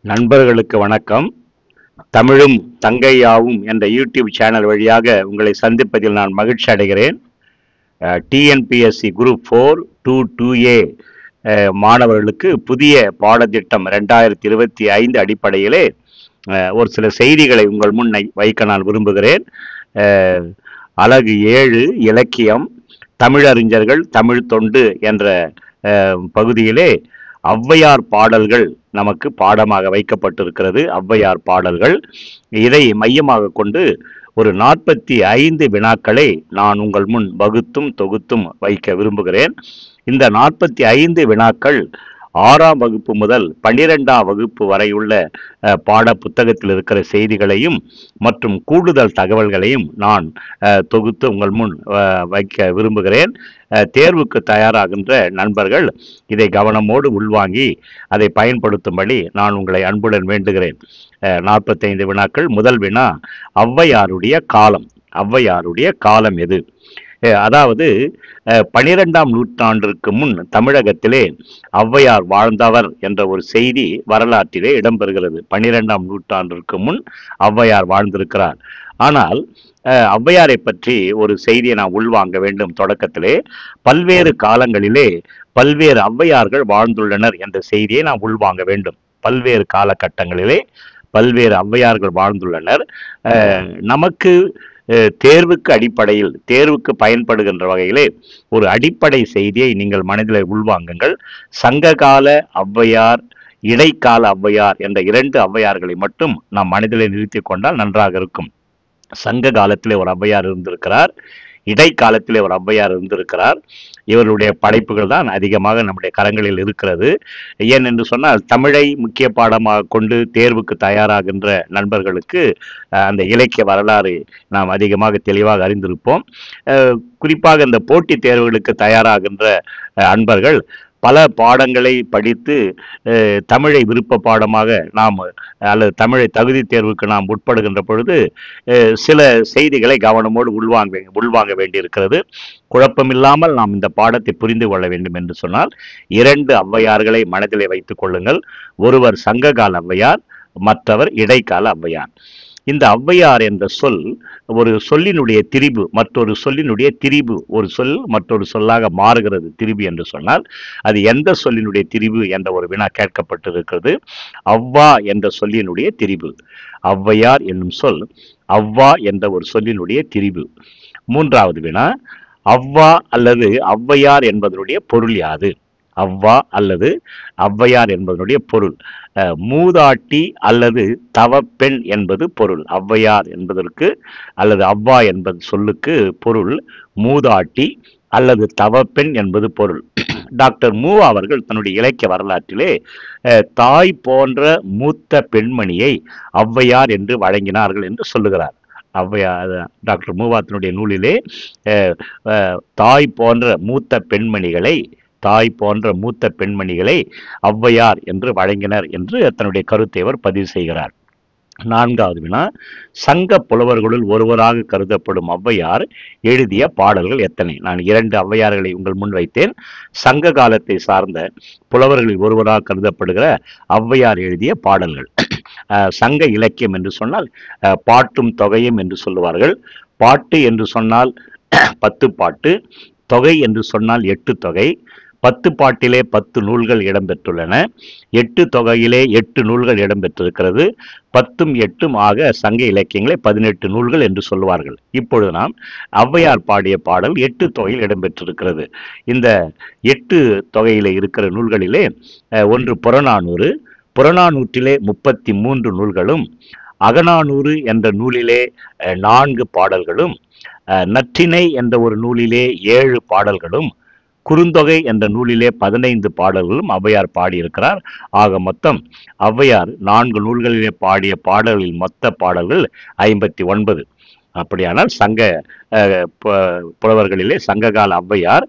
நண்பர்களுக்கு வணக்கம். தமிழும் தங்கையாவும் என்ற யூடியூப் சேனல் வழியாக உங்களை சந்திப்பதில் நான் மகிழ்ச்சி அடைகிறேன். டிஎன்பிஎஸ்சி குரூப் 4 2A மாணவர்களுக்கு புதிய பாடத்திட்டம் 2025 அடிப்படையிலே ஒரு சில செய்திகளை உங்கள் முன் வைக்க நான் விரும்புகிறேன். அலகு 7 இலக்கியம் தமிழறிஞர்கள் தமிழ் தொண்டு என்ற பகுதியிலே ஔவையார் பாடல்கள் நமக்கு பாடமாக வைக்கப்பட்டிருக்கிறது. ஔவையார் பாடல்கள் இதை மையமாக கொண்டு ஒரு 45 வினாக்களை நான் உங்கள் முன் வகுத்தும் தொகுத்தும் வைக்க விரும்புகிறேன். இந்த 45 வினாக்கள் 6ஆம் வகுப்பு முதல் 12ஆம் வகுப்பு வரையுள்ள பாட புத்தகத்தில் இருக்கிற செய்திகளையும் மற்றும் கூடுதல் தகவல்களையும் நான் தொகுத்து உங்கள் முன் வைக்க விரும்புகிறேன். தேர்வுக்கு தயாராகின்ற நண்பர்கள் இதை கவனமோடு உள்வாங்கி அதை பயன்படுத்தும்படி நான் உங்களை அன்புடன் வேண்டுகிறேன். 45 வினாக்கள். முதல் வினா, ஔவையாருடைய காலம். ஔவையாருடைய காலம் எது? அதாவது 12ஆம் நூற்றாண்டிற்கு முன் தமிழகத்திலே ஔவையார் வாழ்ந்தவர் என்ற ஒரு செய்தி வரலாற்றிலே இடம்பெறுகிறது. 12ஆம் நூற்றாண்டிற்கு முன் ஔவையார் வாழ்ந்திருக்கிறார். ஆனால் ஔவையாரை பற்றி ஒரு செய்தியை நான் உள்வாங்க வேண்டும். தொடக்கத்திலே பல்வேறு காலங்களிலே பல்வேறு ஔவையார்கள் வாழ்ந்துள்ளனர் என்ற செய்தியை நான் உள்வாங்க வேண்டும். பல்வேறு காலகட்டங்களிலே பல்வேறு ஔவையார்கள் வாழ்ந்துள்ளனர். நமக்கு தேர்வுக்கு அடிப்படையில் தேர்வுக்கு பயன்படுகின்ற வகையிலே ஒரு அடிப்படை செய்தியை நீங்கள் மனதில் உள்வாங்குங்கள். சங்ககால ஔவையார், இடைக்கால ஔவையார் என்ற 2 ஔவையார்களை மட்டும் நாம் மனதிலே நிறுத்தி கொண்டால் நன்றாக இருக்கும். சங்க காலத்திலே ஒரு ஔவையார் இருந்திருக்கிறார், இடைக்காலத்திலே ஒரு ஔவையார் இருந்திருக்கிறார். இவருடைய படைப்புகள் தான் அதிகமாக நம்முடைய கரங்களில் இருக்கிறது. ஏனென்று சொன்னால் தமிழை முக்கிய பாடமாக கொண்டு தேர்வுக்கு தயாராகின்ற நண்பர்களுக்கு அந்த இலக்கிய வரலாறு நாம் அதிகமாக தெளிவாக அறிந்திருப்போம். குறிப்பாக இந்த போட்டித் தேர்வுகளுக்கு தயாராகின்ற அன்பர்கள் பல பாடங்களை படித்து தமிழை விருப்ப பாடமாக நாம் அல்லது தமிழை தகுதி தேர்வுக்கு நாம் உட்படுகின்ற பொழுது சில செய்திகளை கவனமோடு உள்வாங்க வேண்டியிருக்கிறது. குழப்பமில்லாமல் நாம் இந்த பாடத்தை புரிந்து கொள்ள வேண்டும் என்று சொன்னால் 2 ஔவையார்களை மனதிலே வைத்துக் கொள்ளுங்கள். ஒருவர் சங்ககால ஔவையார், மற்றவர் இடைக்கால ஔவையார். இந்த ஔவையார் என்ற சொல் ஒரு சொல்லினுடைய திரிபு, மற்றொரு சொல்லினுடைய திரிபு. ஒரு சொல் மற்றொரு சொல்லாக மாறுகிறது திரிபு என்று சொன்னால் அது எந்த சொல்லினுடைய திரிபு என்ற ஒரு வினா கேட்கப்பட்டிருக்கிறது. அவ்வா என்ற சொல்லினுடைய திரிபு. ஔவையார் என்னும் சொல் அவ்வா என்ற ஒரு சொல்லினுடைய திரிபு. 3வது வினா, அவ்வா அல்லது ஔவையார் என்பதனுடைய பொருள் யாது? அவ்வா அல்லது ஔவையார் என்பதனுடைய பொருள் மூதாட்டி அல்லது தவப்பெண் என்பது பொருள். ஔவையார் என்பதற்கு அல்லது அவ்வா என்பது சொல்லுக்கு பொருள் மூதாட்டி அல்லது தவப்பெண் என்பது பொருள். டாக்டர் மு அவர்கள் தன்னுடைய இலக்கிய வரலாற்றிலே தாய் போன்ற மூத்த பெண்மணியை ஔவையார் என்று வழங்கினார்கள் என்று சொல்லுகிறார். ஔவையார் டாக்டர் மூவாத்தினுடைய நூலிலே தாய் போன்ற மூத்த பெண்மணிகளை ஔவையார் என்று வழங்கினர் என்று தன்னுடைய கருத்தை அவர் பதிவு செய்கிறார். 4வது வினா, சங்க புலவர்களுள் ஒருவராக கருதப்படும் ஔவையார் எழுதிய பாடல்கள் எத்தனை? நான் 2 ஔவையார்களை உங்கள் முன் வைத்தேன். சங்க காலத்தை சார்ந்த புலவர்களில் ஒருவராக கருதப்படுகிற ஔவையார் எழுதிய பாடல்கள். சங்க இலக்கியம் என்று சொன்னால் பாட்டும் தொகையும் என்று சொல்லுவார்கள். பாட்டு என்று சொன்னால் 10 பாட்டு, தொகை என்று சொன்னால் 8 தொகை. 10 பாட்டிலே 10 நூல்கள் இடம்பெற்றுள்ளன. 8 தொகையிலே 8 நூல்கள் இடம்பெற்றிருக்கிறது. 10ம் 8ம் ஆக சங்க இலக்கியங்களை 18 நூல்கள் என்று சொல்லுவார்கள். இப்பொழுது நாம் ஔவையார் பாடிய பாடல் 8 தொகையில் இடம்பெற்றிருக்கிறது. இந்த 8 தொகையிலே இருக்கிற நூல்களிலே ஒன்று புறநானூறு. புறநானூற்றிலே 33 நூல்களும், அகநானூறு என்ற நூலிலே 4 பாடல்களும், நற்றிணை என்ற ஒரு நூலிலே 7 பாடல்களும், குறுந்தொகை என்ற நூலிலே 15 பாடல்களும் ஔவையார் பாடியிருக்கிறார். ஆக மொத்தம் ஔவையார் 4 நூல்களிலே பாடிய பாடல்களில் மொத்த பாடல்கள் 59. அப்படியானால் சங்க புலவர்களிலே சங்ககால ஔவையார்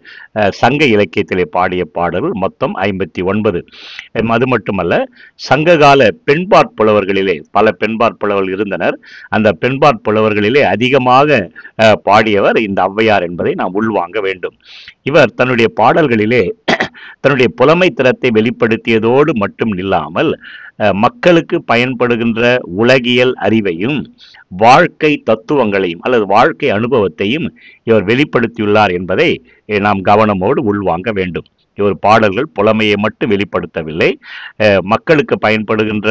சங்க இலக்கியத்திலே பாடிய பாடல்கள் மொத்தம் 59. அது மட்டுமல்ல, சங்ககால பெண்பாற் புலவர்களிலே பல பெண்பாற் புலவர்கள் இருந்தனர். அந்த பெண்பாற் புலவர்களிலே அதிகமாக பாடியவர் இந்த ஔவையார் என்பதை நாம் உள்வாங்க வேண்டும். இவர் தன்னுடைய பாடல்களிலே தன்னுடைய புலமை திறத்தை வெளிப்படுத்தியதோடு மட்டும் இல்லாமல் மக்களுக்கு பயன்படுகின்ற உலகியல் அறிவையும் வாழ்க்கை தத்துவங்களையும் அல்லது வாழ்க்கை அனுபவத்தையும் இவர் வெளிப்படுத்தியுள்ளார் என்பதை நாம் கவனமோடு உள்வாங்க வேண்டும். இவர் பாடல்கள் புலமையை மட்டும் வெளிப்படுத்தவில்லை, மக்களுக்கு பயன்படுகின்ற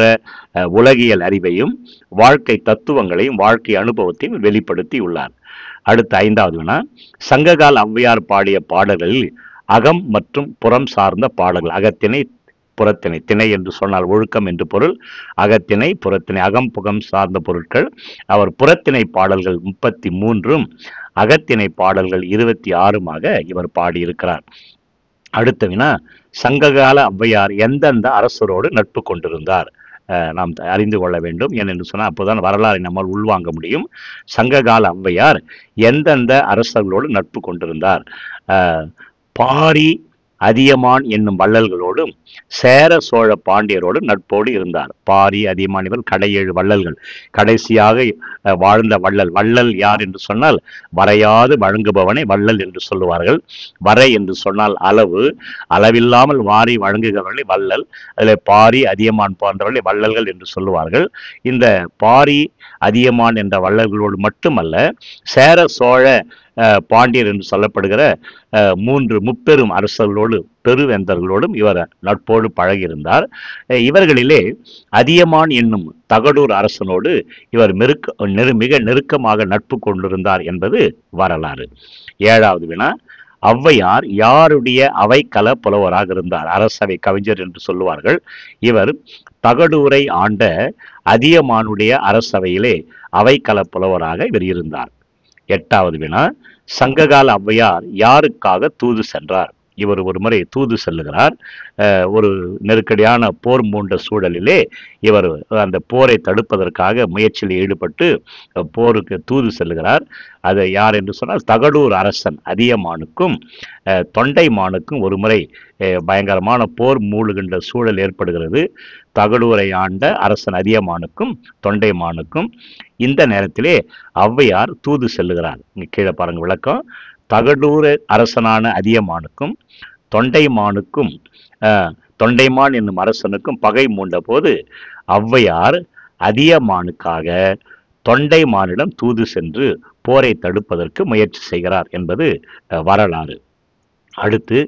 உலகியல் அறிவையும் வாழ்க்கை தத்துவங்களையும் வாழ்க்கை அனுபவத்தையும் வெளிப்படுத்தியுள்ளார். அடுத்த 5வது வினா, சங்ககால ஔவையார் பாடிய பாடல்களில் அகம் மற்றும் புறம் சார்ந்த பாடல்கள், அகத்திணை புறத்திணை, திணை என்று சொன்னால் ஒழுக்கம் என்று பொருள், அகத்திணை புறத்திணை, அகம் புகம் சார்ந்த பொருட்கள். அவர் புறத்திணை பாடல்கள் 33ம் அகத்திணை பாடல்கள் 26மாக இவர் பாடியிருக்கிறார். அடுத்த வினா, சங்ககால ஔவையார் எந்தெந்த அரசரோடு நட்பு கொண்டிருந்தார்? நாம் அறிந்து கொள்ள வேண்டும். ஏனென்று சொன்னால் அப்போதான் வரலாறை நம்மால் உள்வாங்க முடியும். சங்ககால ஔவையார் எந்தெந்த அரசர்களோடு நட்பு கொண்டிருந்தார்? பாரி அதியமான் என்னும் வள்ளல்களோடும் சேர சோழ பாண்டியரோடும் நட்போடு இருந்தார். பாரி அதியமான் இவர் கடையேழு வள்ளல்கள், கடைசியாக வாழ்ந்த வள்ளல். வள்ளல் யார் என்று சொன்னால் வரையாது வழங்குபவனை வள்ளல் என்று சொல்லுவார்கள். வரை என்று சொன்னால் அளவு, அளவில்லாமல் வாரி வழங்குகிறவர்களை வள்ளல். அதில் பாரி அதியமான் போன்றவர்களை வள்ளல்கள் என்று சொல்லுவார்கள். இந்த பாரி அதியமான் என்ற வள்ளல்களோடு மட்டுமல்ல, சேர சோழ பாண்டியர் என்று சொல்லப்படுகிற 3 முப்பெரும் அரசர்களோடு பெருவேந்தர்களோடும் இவர் நட்போடு பழகியிருந்தார். இவர்களிலே அதியமான் என்னும் தகடூர் அரசனோடு இவர் மிக நெருக்கமாக நட்பு கொண்டிருந்தார் என்பது வரலாறு. 7வது வினா, ஔவையார் யாருடைய அவைக்கள புலவராக இருந்தார்? அரசவை கவிஞர் என்று சொல்லுவார்கள். இவர் தகடூரை ஆண்ட அதியமானுடைய அரசவையிலே அவைக்கள புலவராக இவர் இருந்தார். 8வது வினா, சங்ககால ஔவையார் யாருக்காக தூது சென்றார்? இவர் ஒரு முறை தூது செல்லுகிறார். ஒரு நெருக்கடியான போர் மூண்ட சூழலிலே இவர் அந்த போரை தடுப்பதற்காக முயற்சியில் ஈடுபட்டு போருக்கு தூது செல்லுகிறார். அது யார் என்று சொன்னால் தகடூர் அரசன் அதியமானுக்கும் தொண்டைமானுக்கும் ஒரு முறை பயங்கரமான போர் மூழ்கின்ற சூழல் ஏற்படுகிறது. தகடூரை ஆண்ட அரசன் அதியமானுக்கும் தொண்டைமானுக்கும். இந்த நேரத்திலே ஔவையார் தூது செல்லுகிறார். இங்கே கீழே பாருங்க விளக்கம். தகடூர் அரசனான அதியமானுக்கும் தொண்டைமானுக்கும் தொண்டைமான் என்னும் அரசனுக்கும் பகை மூண்ட போது ஔவையார் அதியமானுக்காக தொண்டைமானிடம் தூது சென்று போரை தடுப்பதற்கு முயற்சி செய்கிறார் என்பது வரலாறு. அடுத்து,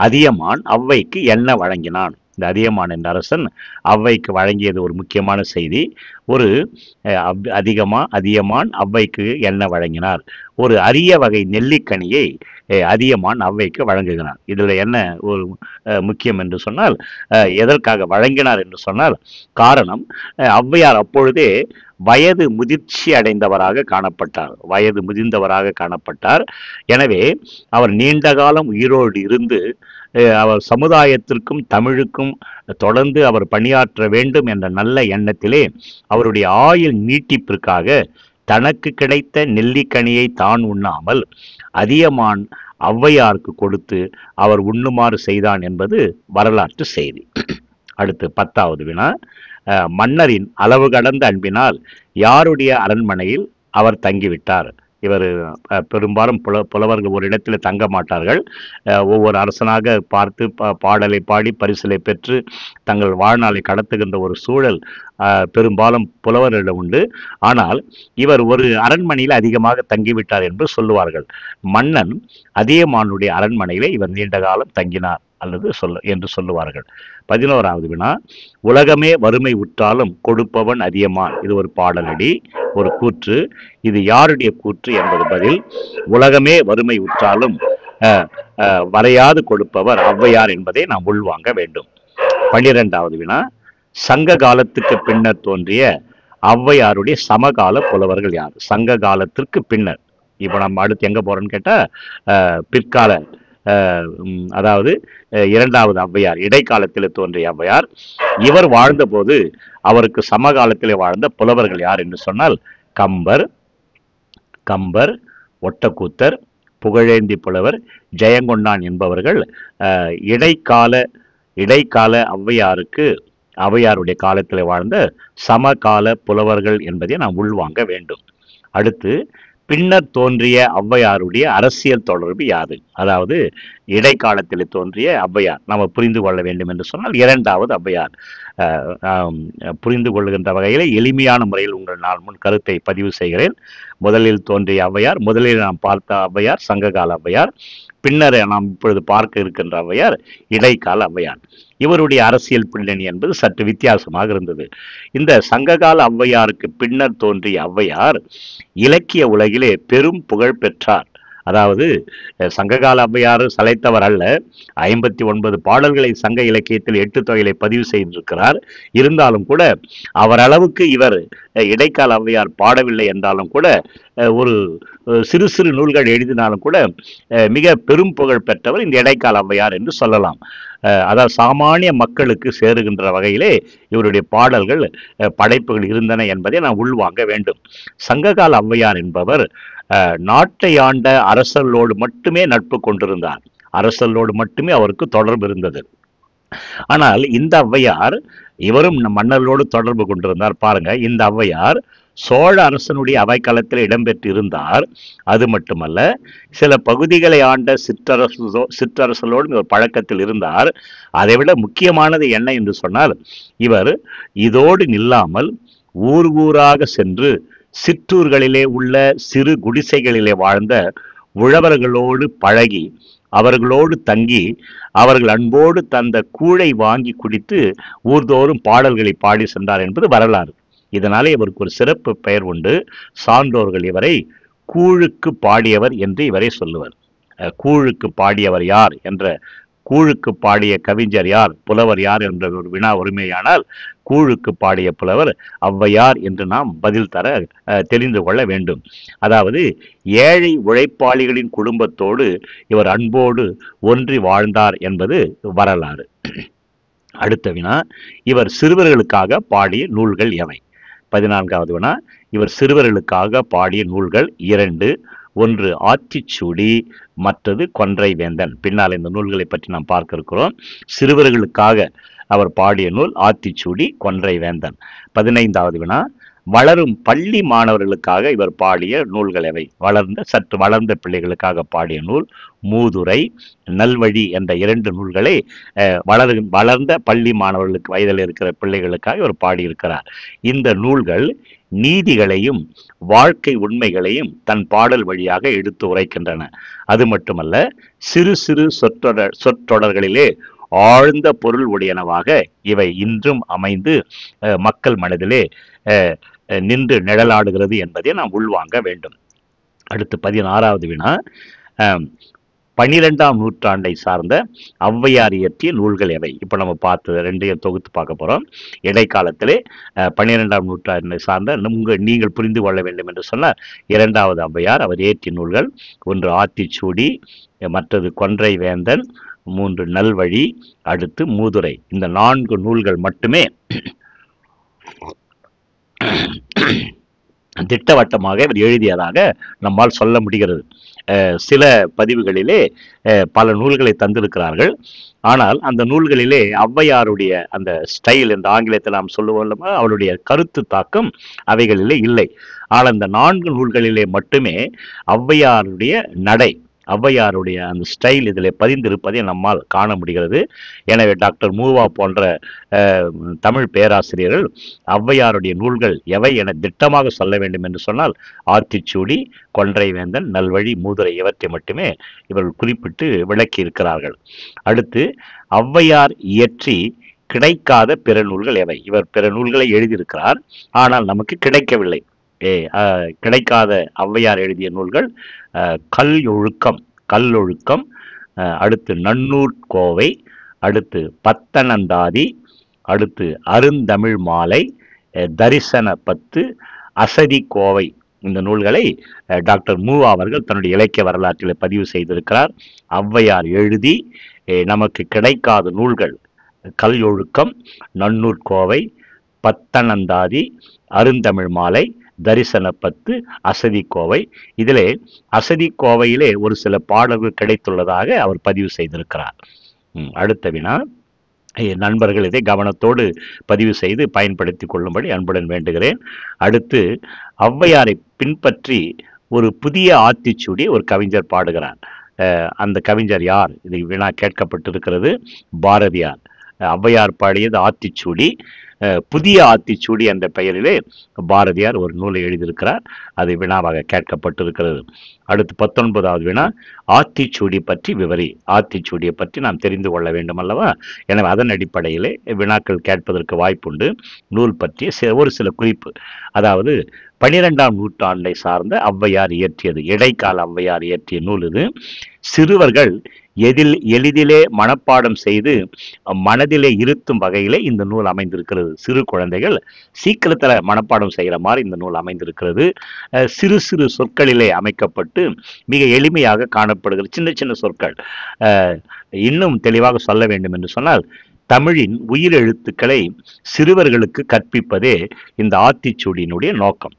அதியமான் ஔவைக்கு என்ன வழங்கினான்? இந்த அதியமான் என்ற அரசன் ஔவைக்கு வழங்கியது ஒரு முக்கியமான செய்தி. ஒரு அதியமான் ஔவைக்கு என்ன வழங்கினார்? ஒரு அரிய வகை நெல்லிக்கனியை அதியமான் ஔவைக்கு வழங்குகிறார். இதில் என்ன ஒரு முக்கியம் என்று சொன்னால், எதற்காக வழங்கினார் என்று சொன்னால், காரணம் ஔவையார் அப்பொழுதே வயது முதிர்ச்சி அடைந்தவராக காணப்பட்டார். எனவே அவர் நீண்ட காலம் உயிரோடு இருந்து அவர் சமுதாயத்திற்கும் தமிழுக்கும் தொடர்ந்து அவர் பணியாற்ற வேண்டும் என்ற நல்ல எண்ணத்திலே அவருடைய ஆயுள் நீட்டிப்பிற்காக தனக்கு கிடைத்த நெல்லிக்கனியை தான் உண்ணாமல் அதியமான் ஔவையாருக்கு கொடுத்து அவர் உண்ணுமாறு செய்தான் என்பது வரலாற்று செய்தி. அடுத்து 10வது வினா, மன்னரின் அளவு கடந்த அன்பினால் யாருடைய அரண்மனையில் அவர் தங்கிவிட்டார்? இவர் பெரும்பாலும் புலவர்கள் ஒரு இடத்தில் தங்க மாட்டார்கள். ஒவ்வொரு அரசனாக பார்த்து பாடலை பாடி பரிசிலை பெற்று தங்கள் வாழ்நாளை கடத்துகின்ற ஒரு சூழல் பெரும்பாலும் புலவர்களிடம் உண்டு. ஆனால் இவர் ஒரு அரண்மனையில் அதிகமாக தங்கிவிட்டார் என்று சொல்லுவார்கள். மன்னன் அதியமானுடைய அரண்மனையிலே இவர் நீண்ட காலம் தங்கினார் என்று சொல்லுவார்கள். 11வது வினா, உலகமே வறுமை உற்றாலும் கொடுப்பவன் அதியமான். இது ஒரு பாடலடி, ஒரு கூற்று. இது யாருடைய கூற்று என்பது பதில். உலகமே வறுமை உற்றாலும் வரையாது கொடுப்பவர் ஔவையார் என்பதை நாம் உள்வாங்க வேண்டும். 12வது வினா, சங்க காலத்துக்கு பின்னர் தோன்றிய ஔவையாருடைய சமகால புலவர்கள் யார்? சங்க காலத்திற்கு பின்னர். இப்போ நம்ம அடுத்து எங்க போறோம்னு கேட்டா பிற்கால, அதாவது 2வது ஔவையார், இடைக்காலத்தில் தோன்றிய ஔவையார். இவர் வாழ்ந்தபோது அவருக்கு சமகாலத்திலே வாழ்ந்த புலவர்கள் யார் என்று சொன்னால் கம்பர், ஒட்டக்கூத்தர், புகழேந்தி புலவர், ஜெயங்கொண்டான் என்பவர்கள் இடைக்கால ஔவையாருடைய காலத்தில் வாழ்ந்த சமகால புலவர்கள் என்பதை நாம் உள்வாங்க வேண்டும். அடுத்து, பின்னர் தோன்றிய ஔவையாருடைய அரசியல் தொடர்பு யாது? அதாவது இடைக்காலத்தில் தோன்றிய ஔவையார் நம்ம புரிந்து கொள்ள வேண்டும் என்று சொன்னால் இரண்டாவது ஔவையார். புரிந்து கொள்கின்ற வகையில் எளிமையான முறையில் உங்கள் நான் முன் கருத்தை பதிவு செய்கிறேன். முதலில் தோன்றிய ஔவையார், முதலில் நாம் பார்த்த ஔவையார் சங்ககால ஔவையார், பின்னர் நாம் இப்பொழுது பார்க்க இருக்கின்ற ஔவையார் இடைக்கால ஔவையார். இவருடைய அரசியல் பின்னணி என்பது சற்று வித்தியாசமாக இருந்தது. இந்த சங்ககால ஔவையாருக்கு பின்னர் தோன்றிய ஔவையார் இலக்கிய உலகிலே பெரும் புகழ் பெற்றார். அதாவது சங்ககால ஔவையார் சளைத்தவர் அல்ல. 59 பாடல்களை சங்க இலக்கியத்தில் 8 தொகையிலே பதிவு செய்திருக்கிறார். இருந்தாலும் கூட அவரளவுக்கு இவர் இடைக்கால ஔவையார் பாடவில்லை என்றாலும் கூட ஒரு சிறு சிறு நூல்கள் எழுதினாலும் கூட மிக பெரும் புகழ் பெற்றவர் இந்த இடைக்கால ஔவையார் என்று சொல்லலாம். அதாவது சாமானிய மக்களுக்கு சேருகின்ற வகையிலே இவருடைய பாடல்கள் படைப்புகள் இருந்தன என்பதை நாம் உள்வாங்க வேண்டும். சங்ககால ஔவையார் என்பவர் நாட்டை ஆண்ட அரசர்களோடு மட்டுமே நட்பு கொண்டிருந்தார். அரசர்களோடு மட்டுமே அவருக்கு தொடர்பு இருந்தது. ஆனால் இந்த ஔவையார் இவரும் மன்னர்களோடு தொடர்பு கொண்டிருந்தார். பாருங்க, இந்த ஔவையார் சோழ அரசனுடைய அவைக்களத்தில் இடம்பெற்று இருந்தார். அது மட்டுமல்ல, சில பகுதிகளை ஆண்ட சிற்றரசர்களோடு இவர் பழக்கத்தில் இருந்தார். அதைவிட முக்கியமானது என்ன என்று சொன்னால், இவர் இதோடு நில்லாமல் ஊர் ஊராக சென்று சிற்றூர்களிலே உள்ள சிறு குடிசைகளிலே வாழ்ந்த உழவர்களோடு பழகி அவர்களோடு தங்கி அவர்கள் அன்போடு தந்த கூழை வாங்கி குடித்து ஊர்தோறும் பாடல்களை பாடி சென்றார் என்பது வரலாறு. இதனாலே இவருக்கு ஒரு சிறப்பு பெயர் உண்டு. சான்றோர்கள் இவரை கூழுக்கு பாடியவர் என்று இவரை சொல்லுவர். கூழுக்கு பாடியவர் யார் என்ற, கூழுக்கு பாடிய கவிஞர் யார், புலவர் யார் என்ற ஒரு வினா ஒருமையானால் கூழுக்கு பாடிய புலவர் ஔவையார் என்று நாம் பதில் தர தெரிந்து கொள்ள வேண்டும். அதாவது ஏழை உழைப்பாளிகளின் குடும்பத்தோடு இவர் அன்போடு ஒன்றி வாழ்ந்தார் என்பது வரலாறு. அடுத்த வினா, இவர் சிறுவர்களுக்காக பாடிய நூல்கள் எவை? 14வது வினா, இவர் சிறுவர்களுக்காக பாடிய நூல்கள் 2. ஒன்று ஆத்திச்சூடி, மற்றது கொன்றை வேந்தன். பின்னால் இந்த நூல்களை பற்றி நாம் பார்க்க இருக்கிறோம். சிறுவர்களுக்காக அவர் பாடிய நூல் ஆத்திச்சூடி, கொன்றை வேந்தன். 15வது வினா, வளரும் பள்ளி மாணவர்களுக்காக இவர் பாடிய நூல்கள் எவை? சற்று வளர்ந்த பிள்ளைகளுக்காக பாடிய நூல் மூதுரை, நல்வழி என்ற 2 நூல்களை வளர்ந்த பள்ளி மாணவர்களுக்கு வயதில் இருக்கிற பிள்ளைகளுக்காக இவர் பாடியிருக்கிறார். இந்த நூல்கள் நீதிகளையும் வாழ்க்கை உண்மைகளையும் தன் பாடல் வழியாக எடுத்து உரைக்கின்றன. அது மட்டுமல்ல, சிறு சிறு சொற்றொடர்களிலே ஆழ்ந்த பொருள் உடையனவாக இவை இன்றும் அமைந்து மக்கள் மனதிலே நின்று நிழலாடுகிறது என்பதை நாம் உள்வாங்க வேண்டும். அடுத்து 16வது வினா, 12ஆம் நூற்றாண்டை சார்ந்த ஔவையார் இயற்றிய நூல்கள் எவை? இப்போ நம்ம பார்த்து 2ஐயும் தொகுத்து பார்க்க போகிறோம். இடைக்காலத்திலே 12ஆம் நூற்றாண்டை சார்ந்த நீங்கள் புரிந்து கொள்ள வேண்டும் என்று சொன்னால், 2வது ஔவையார் அவர் இயற்றிய நூல்கள் 1 ஆத்திச்சூடி, மற்றது கொன்றை வேந்தன், 3 நல்வழி, அடுத்து மூதுரை. இந்த 4 நூல்கள் மட்டுமே திட்டவட்டமாக இவர் எழுதியதாக நம்மால் சொல்ல முடிகிறது. சில பதிவுகளிலே பல நூல்களை தந்திருக்கிறார்கள். ஆனால் அந்த நூல்களிலே ஔவையாருடைய அந்த ஸ்டைல் என்று ஆங்கிலத்தில் நாம் சொல்லுவோம், அவருடைய கருத்து தாக்கம் அவைகளிலே இல்லை. ஆனால் இந்த 4 நூல்களிலே மட்டுமே ஔவையாருடைய நடை, ஔவையாருடைய அந்த ஸ்டைல் இதில் பதிந்திருப்பதை நம்மால் காண முடிகிறது. எனவே டாக்டர் மூவா போன்ற தமிழ் பேராசிரியர்கள் ஔவையாருடைய நூல்கள் எவை என திட்டமாக சொல்ல வேண்டும் என்று சொன்னால் ஆத்திச்சூடி, கொன்றை வேந்தன், நல்வழி, மூதுரை இவற்றை மட்டுமே இவர்கள் குறிப்பிட்டு விளக்கி இருக்கிறார்கள். அடுத்து, ஔவையார் இயற்றி கிடைக்காத பிற நூல்கள் எவை? இவர் பிற நூல்களை எழுதியிருக்கிறார், ஆனால் நமக்கு கிடைக்கவில்லை. கிடைக்காத ஔவையார் எழுதிய நூல்கள் கல்லொழுக்கம், அடுத்து நன்னூற்கோவை, அடுத்து பத்தனந்தாதி, அடுத்து அருந்தமிழ் மாலை, தரிசன பத்து, அசதி கோவை. இந்த நூல்களை டாக்டர் மூவா அவர்கள் தன்னுடைய இலக்கிய வரலாற்றில் பதிவு செய்திருக்கிறார். ஔவையார் எழுதி நமக்கு கிடைக்காத நூல்கள் கல்லொழுக்கம், நன்னூற்கோவை, பத்தனந்தாதி, அருந்தமிழ் மாலை, தரிசன பத்து, அசதி கோவை. இதிலே அசதி கோவையிலே ஒரு சில பாடல்கள் கிடைத்துள்ளதாக அவர் பதிவு செய்திருக்கிறார். அடுத்த வினா, நண்பர்கள் இதை கவனத்தோடு பதிவு செய்து பயன்படுத்தி கொள்ளும்படி அன்புடன் வேண்டுகிறேன். அடுத்து, ஔவையாரை பின்பற்றி ஒரு புதிய ஆத்திச்சூடி ஒரு கவிஞர் பாடுகிறார். அந்த கவிஞர் யார்? இது வினா கேட்கப்பட்டிருக்கிறது. பாரதியார். ஔவையார் பாடியது ஆத்திச்சூடி. புதிய ஆத்திச்சூடி என்ற பெயரிலே பாரதியார் ஒரு நூலை எழுதியிருக்கிறார். அது வினாவாக கேட்கப்பட்டிருக்கிறது. அடுத்து 19வது வினா, ஆத்திச்சூடி பற்றி விவரி. ஆத்திச்சூடியை பற்றி நாம் தெரிந்து கொள்ள வேண்டும் அல்லவா? எனவே அதன் அடிப்படையிலே வினாக்கள் கேட்பதற்கு வாய்ப்புண்டு. நூல் பற்றிய ஒரு சில குறிப்பு. அதாவது 12ஆம் நூற்றாண்டை சார்ந்த ஔவையார் இயற்றியது, இடைக்கால ஔவையார் இயற்றிய நூல் இது. சிறுவர்கள் எளிதிலே மனப்பாடம் செய்து மனதிலே இருத்தும் வகையிலே இந்த நூல் அமைந்திருக்கிறது. சிறு குழந்தைகள் சீக்கிரத்தில் மனப்பாடம் செய்கிற மாதிரி இந்த நூல் அமைந்திருக்கிறது. சிறு சிறு சொற்களிலே அமைக்கப்பட்டு மிக எளிமையாக காணப்படுகிறது. சின்ன சின்ன சொற்கள். இன்னும் தெளிவாக சொல்ல வேண்டும் என்று சொன்னால், தமிழின் உயிரெழுத்துக்களை சிறுவர்களுக்கு கற்பிப்பதே இந்த ஆத்திச்சூடியினுடைய நோக்கம்.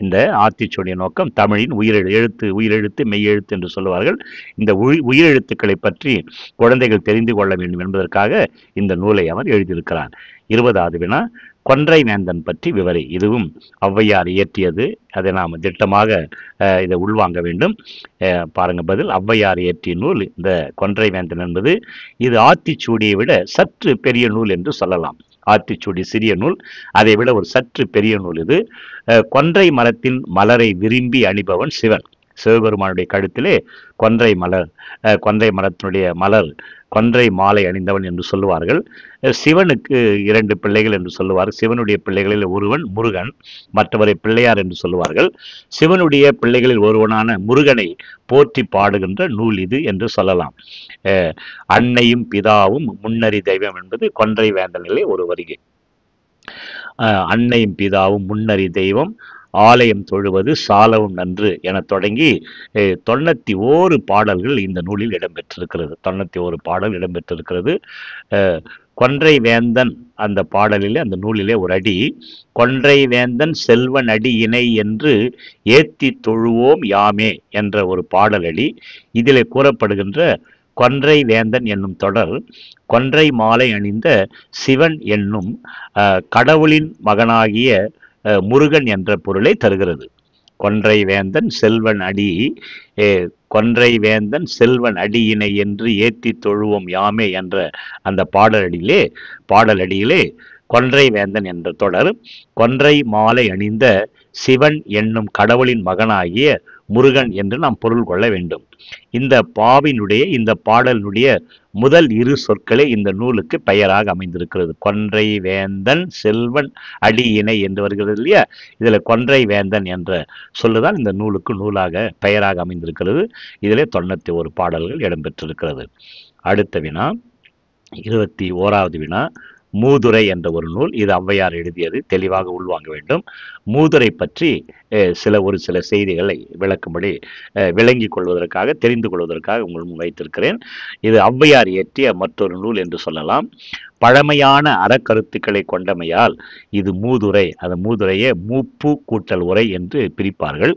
இந்த ஆத்திச்சூடிய நோக்கம் தமிழின் உயிரெழுத்து மெய்யெழுத்து என்று சொல்லுவார்கள். இந்த உயிரெழுத்துக்களை பற்றி குழந்தைகள் தெரிந்து கொள்ள வேண்டும் என்பதற்காக இந்த நூலை அவர் எழுதியிருக்கிறார். 20வது வினா, கொன்றை வேந்தன் பற்றி விவரி. இதுவும் ஔவையார் இயற்றியது. அதை நாம் திட்டமாக இதை உள்வாங்க வேண்டும். பாருங்க பதில். ஔவையார் இயற்றிய நூல் இந்த கொன்றை வேந்தன் என்பது. இது ஆத்திச்சூடியை விட சற்று பெரிய நூல் என்று சொல்லலாம். ஆத்திச்சூடி சிறிய நூல், அதை விட ஒரு சற்று பெரிய நூல் இது. கொன்றை மரத்தின் மலரை விரும்பி அணிபவன் சிவன். சிவபெருமானுடைய கழுத்திலே கொன்றை மரத்தினுடைய மலர், கொன்றை மாலை அணிந்தவன் என்று சொல்லுவார்கள். சிவனுக்கு 2 பிள்ளைகள் என்று சொல்லுவார். சிவனுடைய பிள்ளைகளில் ஒருவன் முருகன், மற்றவரை பிள்ளையார் என்று சொல்லுவார்கள். சிவனுடைய பிள்ளைகளில் ஒருவனான முருகனை போற்றி பாடுகின்ற நூல் இது என்று சொல்லலாம். அன்னையும் பிதாவும் முன்னறி தெய்வம் என்பது கொன்றை வேந்தனிலே ஒரு வருகை. அன்னையும் பிதாவும் முன்னறி தெய்வம், ஆலயம் தொழுவது சாலவும் நன்று என தொடங்கி 91 பாடல்கள் இந்த நூலில் இடம்பெற்றிருக்கிறது. 91 பாடல் இடம்பெற்றிருக்கிறது. கொன்றை வேந்தன் அந்த பாடலிலே, அந்த நூலிலே ஒரு அடி, கொன்றை வேந்தன் செல்வன் அடி இணை என்று ஏத்தி தொழுவோம் யாமே என்ற ஒரு பாடலடி. இதிலே கூறப்படுகின்ற கொன்றை வேந்தன் என்னும் தொடர் கொன்றை மாலை அணிந்த சிவன் என்னும் கடவுளின் மகனாகிய முருகன் என்ற பொருளை தருகிறது. கொன்றை வேந்தன் செல்வன் அடி, கொன்றை வேந்தன் செல்வன் அடியினை என்று ஏத்தி தொழுவோம் யாமே என்ற அந்த பாடலடியிலே கொன்றை வேந்தன் என்ற தொடர் கொன்றை மாலை அணிந்த சிவன் என்னும் கடவுளின் மகனாகிய முருகன் என்று நாம் பொருள் கொள்ள வேண்டும். இந்த பாடலினுடைய முதல் 2 சொற்களே இந்த நூலுக்கு பெயராக அமைந்திருக்கிறது. கொன்றை வேந்தன் செல்வன் அடி இணை என்று வருகிறது இல்லையா? இதுல கொன்றை வேந்தன் என்ற சொல்லுதான் இந்த நூலுக்கு பெயராக அமைந்திருக்கிறது. இதிலே 91 பாடல்கள் இடம்பெற்றிருக்கிறது. அடுத்த வினா, 21வது வினா, மூதுரை என்ற ஒரு நூல். இது ஔவையார் எழுதியது. தெளிவாக உள்வாங்க வேண்டும். மூதுரை பற்றி ஒரு சில செய்திகளை விளக்கும்படி விளங்கிக் கொள்வதற்காக, தெரிந்து கொள்வதற்காக உங்கள் முன் வைத்திருக்கிறேன். இது ஔவையார் இயற்றிய மற்றொரு நூல் என்று சொல்லலாம். பழமையான அறக்கருத்துக்களை கொண்டமையால் இது மூதுரை. அந்த மூதுரையை மூப்பு கூட்டல் உரை என்று பிரிப்பார்கள்.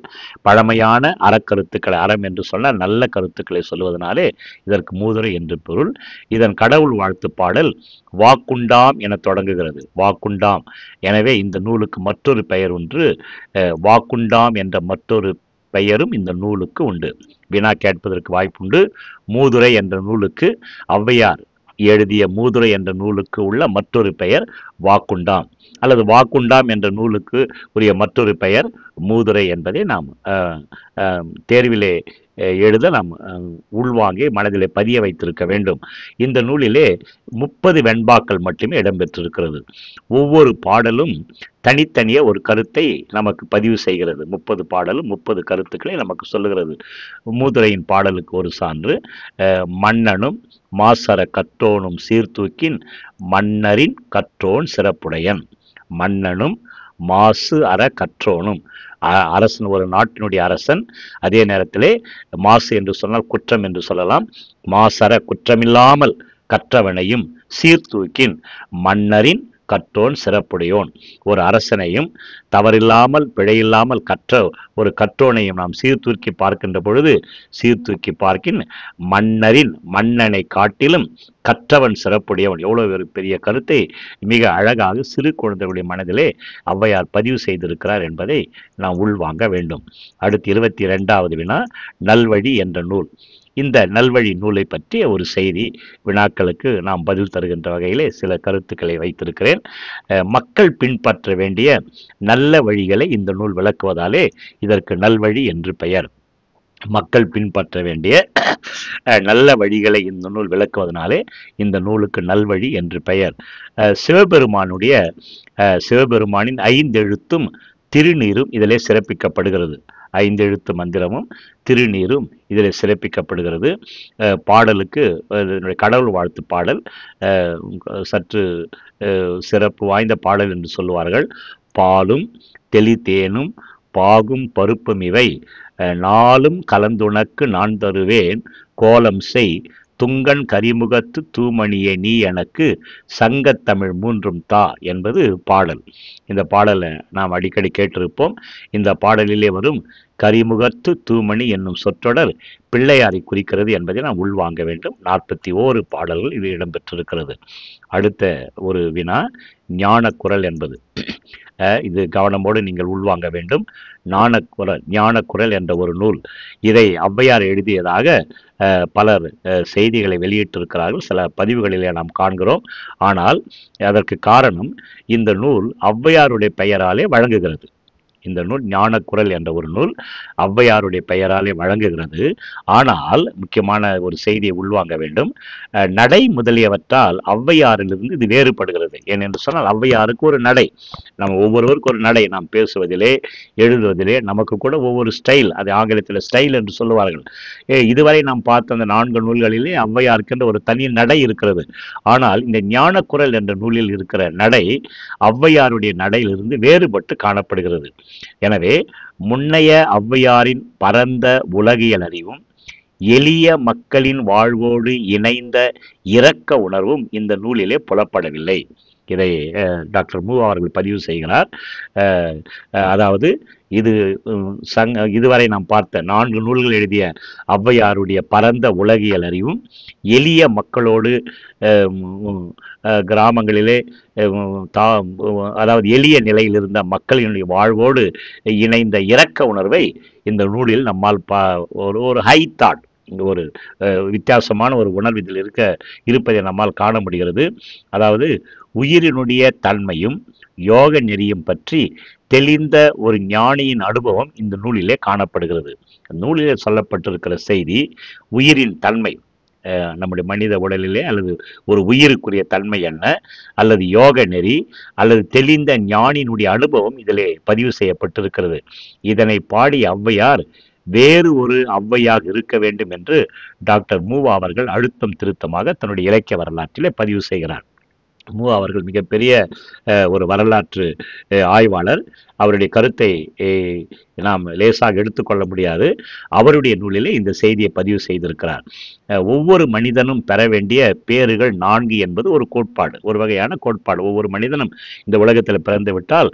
பழமையான அறக்கருத்துக்களை, அறம் என்று சொன்னால் நல்ல கருத்துக்களை சொல்வதனாலே இதற்கு மூதுரை என்று பொருள். இதன் கடவுள் வாழ்த்து பாடல் வாக்குண்டாம் என தொடங்குகிறது. வாக்குண்டாம். எனவே இந்த நூலுக்கு மற்றொரு பெயர் ஒன்று, வாக்குண்டாம் என்ற மற்றொரு பெயரும் இந்த நூலுக்கு உண்டு. வினா கேட்பதற்கு வாய்ப்புண்டு. மூதுரை என்ற நூலுக்கு, ஔவையார் எழுதிய மூதுரை என்ற நூலுக்கு உள்ள மற்றொரு பெயர் வாக்குண்டாம், அல்லது வாக்குண்டாம் என்ற நூலுக்கு உரிய மற்றொரு பெயர் மூதுரை என்பதை நாம் தேர்விலே எழுத நாம் உள்வாங்கி மனதிலே பதிய வைத்திருக்க வேண்டும். இந்த நூலிலே 30 வெண்பாக்கள் மட்டுமே இடம்பெற்றிருக்கிறது. ஒவ்வொரு பாடலும் தனித்தனியே ஒரு கருத்தை நமக்கு பதிவு செய்கிறது. 30 பாடலும் 30 கருத்துக்களை நமக்கு சொல்லுகிறது. மூதுரையின் பாடலுக்கு ஒரு சான்று, மன்னனும் மாசற கற்றோனும் சீர்தூக்கின் மன்னரின் கற்றோன் சிறப்புடையன். மன்னனும் மாசு அற கற்றோனும், அரசன், ஒரு நாட்டினுடைய அரசன். அதே நேரத்திலே மாசு என்று சொன்னால் குற்றம் என்று சொல்லலாம். மாசற குற்றமில்லாமல் கற்றவனையும் சீர்தூக்கின் மன்னரின் கற்றோன் சிறப்புடையோன். ஒரு அரசனையும் தவறில்லாமல் பிழையில்லாமல் கற்ற ஒரு கற்றோனையும் நாம் சீர்தூக்கி பார்க்கின்ற பொழுது, சீர்தூக்கி பார்க்கின் மன்னனை காட்டிலும் கற்றவன் சிறப்புடையவன். எவ்வளவு ஒரு பெரிய கருத்தை மிக அழகாக சிறு குழந்தைகளுடைய மனதிலே ஔவையார் பதிவு செய்திருக்கிறார் என்பதை நாம் உள்வாங்க வேண்டும். அடுத்து 22வது வினா, நல்வழி என்ற நூல். இந்த நல்வழி நூலை பற்றிய ஒரு செய்தி வினாக்களுக்கு நாம் பதில் தருகின்ற வகையிலே சில கருத்துக்களை வைத்திருக்கிறேன். மக்கள் பின்பற்ற வேண்டிய நல்ல வழிகளை இந்த நூல் விளக்குவதாலே இதற்கு நல்வழி என்று பெயர். மக்கள் பின்பற்ற வேண்டிய நல்ல வழிகளை இந்த நூல் விளக்குவதனாலே இந்த நூலுக்கு நல்வழி என்று பெயர். சிவபெருமானின் 5 எழுத்தும் திருநீரும் இதிலே சிறப்பிக்கப்படுகிறது. 5 எழுத்து மந்திரமும் திருநீரும் இதில் சிறப்பிக்கப்படுகிறது. பாடலுக்கு கடவுள் வாழ்த்து பாடல் சற்று சிறப்பு வாய்ந்த பாடல் என்று சொல்லுவார்கள். பாலும் தெளித்தேனும் பாகும் பருப்பும் இவை நாளும் கலந்துனக்கு நான் தருவேன் கோலம் செய் துங்கன் கரிமுகத்து தூமணியே நீ எனக்கு சங்கத்தமிழ் 3 தா என்பது பாடல். இந்த பாடலை நாம் அடிக்கடி கேட்டிருப்போம். இந்த பாடலிலே வரும் கரிமுகத்து தூமணி என்னும் சொற்றொடர் பிள்ளையாரை குறிக்கிறது என்பதை நாம் உள்வாங்க வேண்டும். 41 பாடல்கள் இது இடம்பெற்றிருக்கிறது. அடுத்த ஒரு வினா, ஞானக்குரல் என்பது. இது கவனமோடு நீங்கள் உள்வாங்க வேண்டும். ஞானக்குரல் என்ற ஒரு நூல், இதை ஔவையார் எழுதியதாக பலர் செய்திகளை வெளியிட்டிருக்கிறார்கள். சில பதிவுகளிலே நாம் காண்கிறோம். ஆனால் அதற்கு காரணம், இந்த நூல் ஔவையாருடைய பெயராலே வழங்குகிறது. இந்த நூல் ஞானக்குரல் என்ற ஒரு நூல் ஔவையாருடைய பெயராலே வழங்குகிறது. ஆனால் முக்கியமான ஒரு செய்தியை உள்வாங்க வேண்டும். நடை முதலியவற்றால் ஔவையாரிலிருந்து இது வேறுபடுகிறது. ஏனென்று சொன்னால் ஔவையாருக்கு ஒரு நடை, நம்ம ஒவ்வொருவருக்கும் ஒரு நடை. நாம் பேசுவதிலே எழுதுவதிலே நமக்கு கூட ஒவ்வொரு ஸ்டைல், அது ஆங்கிலத்தில் ஸ்டைல் என்று சொல்லுவார்கள். இதுவரை நாம் பார்த்த அந்த 4 நூல்களிலே ஔவையாருக்கென்ற ஒரு தனி நடை இருக்கிறது. ஆனால் இந்த ஞானக்குரல் என்ற நூலில் இருக்கிற நடை ஔவையாருடைய நடையிலிருந்து வேறுபட்டு காணப்படுகிறது. எனவே முன்னைய ஔவையாரின் பரந்த உலகியல் அறிவும் எளிய மக்களின் வாழ்வோடு இணைந்த இரக்க உணர்வும் இந்த நூலிலே புலப்படவில்லை. இதை டாக்டர் மு அவர்கள் பதிவு செய்கிறார். அதாவது இதுவரை நாம் பார்த்த 4 நூல்கள் எழுதிய ஔவையாருடைய பரந்த உலகியல் அறிவும் எளிய மக்களோடு கிராமங்களிலே அதாவது எளிய நிலையில் இருந்த மக்களினுடைய வாழ்வோடு இணைந்த இரக்க உணர்வை இந்த நூலில் நம்மால் ஒரு ஹை தாட், ஒரு வித்தியாசமான ஒரு உணர்வு இதில் இருப்பதை நம்மால் காண முடிகிறது. அதாவது உயிரினுடைய தன்மையும் யோக நெறியும் பற்றி தெளிந்த ஒரு ஞானியின் அனுபவம் இந்த நூலிலே காணப்படுகிறது. நூலிலே சொல்லப்பட்டிருக்கிற செய்தி, உயிரின் தன்மை, நம்முடைய மனித உடலிலே அல்லது ஒரு உயிருக்குரிய தன்மை என்ன, அல்லது யோக நெறி, அல்லது தெளிந்த ஞானியினுடைய அனுபவம் இதிலே பதிவு செய்யப்பட்டிருக்கிறது. இதனை பாடி ஔவையார் வேறு ஒரு ஔவையாக இருக்க வேண்டும் என்று டாக்டர் மு அவர்கள் அழுத்தம் திருத்தமாக தன்னுடைய இலக்கிய வரலாற்றிலே பதிவு செய்கிறார். மு அவர்கள் மிகப்பெரிய ஒரு வரலாற்று ஆய்வாளர். அவருடைய கருத்தை நாம் லேசாக எடுத்துக்கொள்ள முடியாது. அவருடைய நூலிலே இந்த செய்தியை பதிவு செய்திருக்கிறார். ஒவ்வொரு மனிதனும் பெற வேண்டிய பேறுகள் 4 என்பது ஒரு கோட்பாடு, ஒரு வகையான கோட்பாடு. ஒவ்வொரு மனிதனும் இந்த உலகத்தில் பிறந்து விட்டால்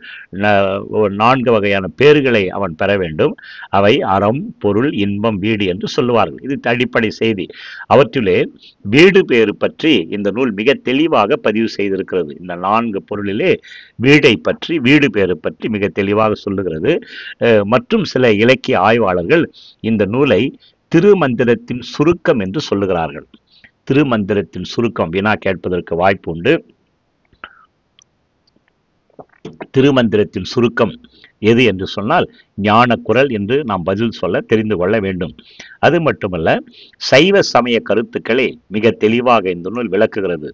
4 வகையான பேறுகளை அவன் பெற வேண்டும். அவை அறம், பொருள், இன்பம், வீடு என்று சொல்லுவார்கள். இது அடிப்படை செய்தி. அவற்றிலே வீடு பேறு பற்றி இந்த நூல் மிக தெளிவாக பதிவு செய்திருக்கிறது. இந்த 4 பொருளிலே வீடை பற்றி, வீடு பேறு பற்றி மிக தெளிவாக சொல்லுகிறது. மற்றும் சில இலக்கிய ஆய்வாளர்கள் இந்த நூலை திருமந்திரத்தின் சுருக்கம் என்று சொல்லுகிறார்கள். திருமந்திரத்தின் சுருக்கம் வினா கேட்பதற்கு வாய்ப்பு உண்டு. திருமந்திரத்தின் சுருக்கம் எது என்று சொன்னால் ஞானக்குரல் என்று நாம் பதில் சொல்ல தெரிந்து கொள்ள வேண்டும். அது மட்டுமல்ல, சைவ சமய கருத்துக்களை மிக தெளிவாக இந்த நூல் விளக்குகிறது.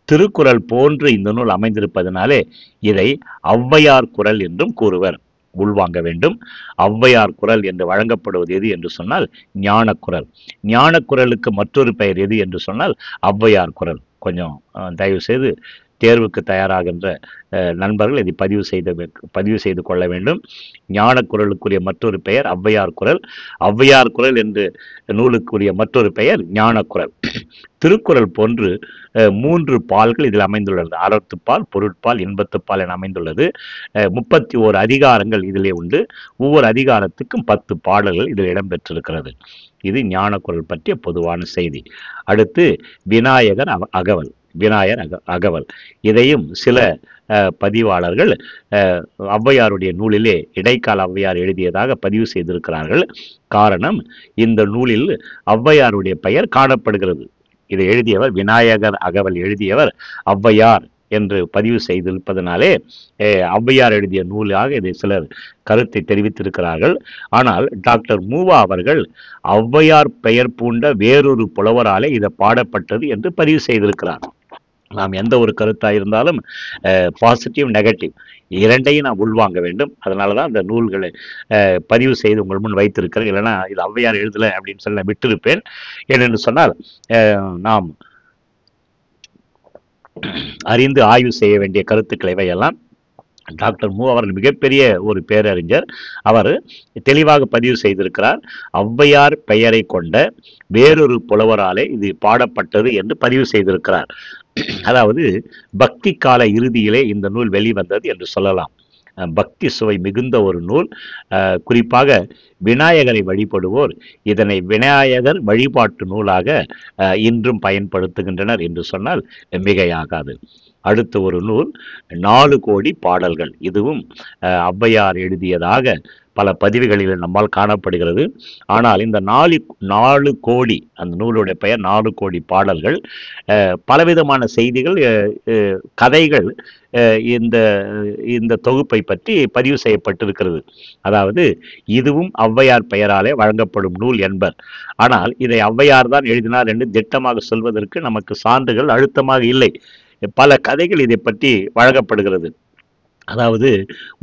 திருக்குறள் போன்று இந்த நூல் அமைந்திருப்பதனாலே இதை ஔவையார் குரல் என்றும் கூறுவர். உள்வாங்க வேண்டும். ஔவையார் குரல் என்று வழங்கப்படுவது எது என்று சொன்னால் ஞானக்குரல். ஞானக்குரலுக்கு மற்றொரு பெயர் எது என்று சொன்னால் ஔவையார் குரல். கொஞ்சம் தயவு செய்து தேர்வுக்கு தயாராகின்ற நண்பர்கள் இதை பதிவு செய்து கொள்ள வேண்டும். ஞான குரலுக்குரிய மற்றொரு பெயர் ஔவையார் குரல். ஔவையார் குரல் என்று நூலுக்குரிய மற்றொரு பெயர் ஞான குரல். திருக்குறள் போன்று 3 பால்கள் இதில் அமைந்துள்ளது. அறத்துப்பால், பொருட்பால், இன்பத்துப்பால் என அமைந்துள்ளது. 31 அதிகாரங்கள் இதிலே உண்டு. ஒவ்வொரு அதிகாரத்துக்கும் 10 பாடல்கள் இதில் இடம்பெற்றிருக்கிறது. இது ஞான குரல் பற்றிய பொதுவான செய்தி. அடுத்து விநாயகர் அகவல். இதையும் சில பதிவாளர்கள் ஔவையாருடைய நூலிலே இடைக்கால ஔவையார் எழுதியதாக பதிவு செய்திருக்கிறார்கள். காரணம், இந்த நூலில் ஔவையாருடைய பெயர் காணப்படுகிறது. இதை எழுதியவர் விநாயகர் அகவல் எழுதியவர் ஔவையார் என்று பதிவு செய்திருப்பதனாலே ஔவையார் எழுதிய நூலாக இதை சிலர் கருத்தை தெரிவித்திருக்கிறார்கள். ஆனால் டாக்டர் மூவா அவர்கள் ஔவையார் பெயர் பூண்ட வேறொரு புலவராலே இது பாடப்பட்டது என்று பதிவு செய்திருக்கிறார். நாம் எந்த ஒரு கருத்தாக இருந்தாலும் பாசிட்டிவ் நெகட்டிவ் இரண்டையும் நாம் உள்வாங்க வேண்டும். அதனால தான் அந்த நூல்களை பதிவு செய்து உங்கள் முன் வைத்திருக்கிறேன். இல்லைன்னா இது ஔவையார் எழுதலை அப்படின்னு சொல்லி நான் விட்டிருப்பேன். ஏனென்று சொன்னால் நாம் அறிந்து ஆய்வு செய்ய வேண்டிய கருத்துக்களை இவையெல்லாம். டாக்டர் மூ அவர்கள் மிகப்பெரிய ஒரு பேரறிஞர். அவர் தெளிவாக பதிவு செய்திருக்கிறார். ஔவையார் பெயரை கொண்ட வேறொரு புலவராலே இது பாடப்பட்டது என்று பதிவு செய்திருக்கிறார். அதாவது பக்தி கால இறுதியிலே இந்த நூல் வெளிவந்தது என்று சொல்லலாம். பக்தி சுவை மிகுந்த ஒரு நூல். குறிப்பாக விநாயகரை வழிபடுவோர் இதனை விநாயகர் வழிபாட்டு நூலாக இன்றும் பயன்படுத்துகின்றனர் என்று சொன்னால் மிகையாகாது. அடுத்த ஒரு நூல் 4 கோடி பாடல்கள். இதுவும் ஔவையார் எழுதியதாக பல பதிவுகளில் நம்மால் காணப்படுகிறது. ஆனால் இந்த 4 கோடி, அந்த நூலுடைய பெயர் 4 கோடி பாடல்கள், பலவிதமான செய்திகள், கதைகள் இந்த தொகுப்பை பற்றி பதிவு செய்யப்பட்டிருக்கிறது. அதாவது இதுவும் ஔவையார் பெயராலே வழங்கப்படும் நூல் என்பர். ஆனால் இதை ஔவையார் தான் எழுதினார் என்று திட்டமாக சொல்வதற்கு நமக்கு சான்றுகள் அழுத்தமாக இல்லை. பல கதைகள் இதை பற்றி வழங்கப்படுகிறது. அதாவது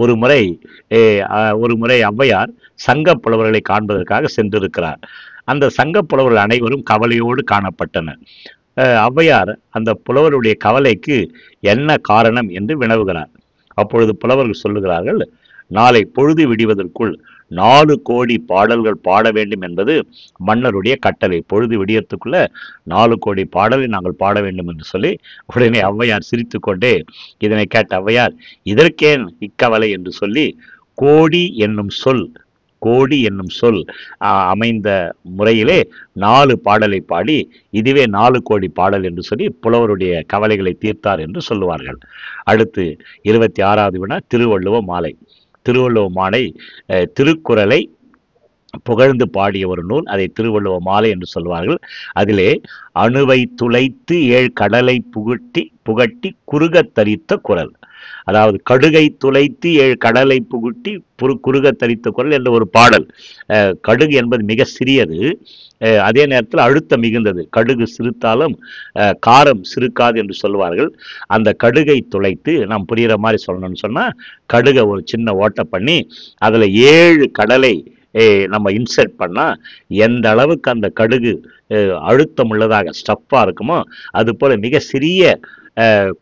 ஒரு முறை ஔவையார் சங்க புலவர்களை காண்பதற்காக சென்றிருக்கிறார். அந்த சங்க புலவர்கள் அனைவரும் கவலையோடு காணப்பட்டனர். ஔவையார் அந்த புலவருடைய கவலைக்கு என்ன காரணம் என்று வினவுகிறார். அப்பொழுது புலவர்கள் சொல்லுகிறார்கள், நாளை பொழுது விடிவதற்குள் 4 கோடி பாடல்கள் பாட வேண்டும் என்பது மன்னருடைய கட்டளை. பொழுது விடியத்துக்குள்ள 4 கோடி பாடலை நாங்கள் பாட வேண்டும் என்று சொல்லி உடனே ஔவையார் சிரித்து கொண்டே, இதனை கேட்ட ஔவையார், இதற்கேன் இக்கவலை என்று சொல்லி கோடி என்னும் சொல் அமைந்த முறையிலே 4 பாடலை பாடி இதுவே 4 கோடி பாடல் என்று சொல்லி புலவருடைய கவலைகளை தீர்த்தார் என்று சொல்லுவார்கள். அடுத்து 26வது வினா திருவள்ளுவ மாலை. திருக்குறளை புகழ்ந்து பாடிய ஒரு நூல். அதை திருவள்ளுவ மாலை என்று சொல்வார்கள். அதிலே அணுவை துளைத்து 7 கடலை புகட்டி குறுகத் தரித்த குறள். அதாவது கடுகை துளைத்து 7 கடலை புகுட்டி குறுகத் தரித்த குறள் என்ற ஒரு பாடல். கடுகு என்பது மிக சிறியது, அதே நேரத்தில் அழுத்தம் மிகுந்தது. கடுகு சிறுத்தாலும் காரம் சிறுக்காது என்று சொல்வார்கள். அந்த கடுகை துளைத்து, நாம் புரிகிற மாதிரி சொல்லணும்னு சொன்னால், கடுகை ஒரு சின்ன ஓட்டை பண்ணி அதில் 7 கடலை நம்ம இன்சர்ட் பண்ணால் எந்த அளவுக்கு அந்த கடுகு அழுத்தம் உள்ளதாக ஸ்டஃப்பாக இருக்குமோ அது போல மிக சிறிய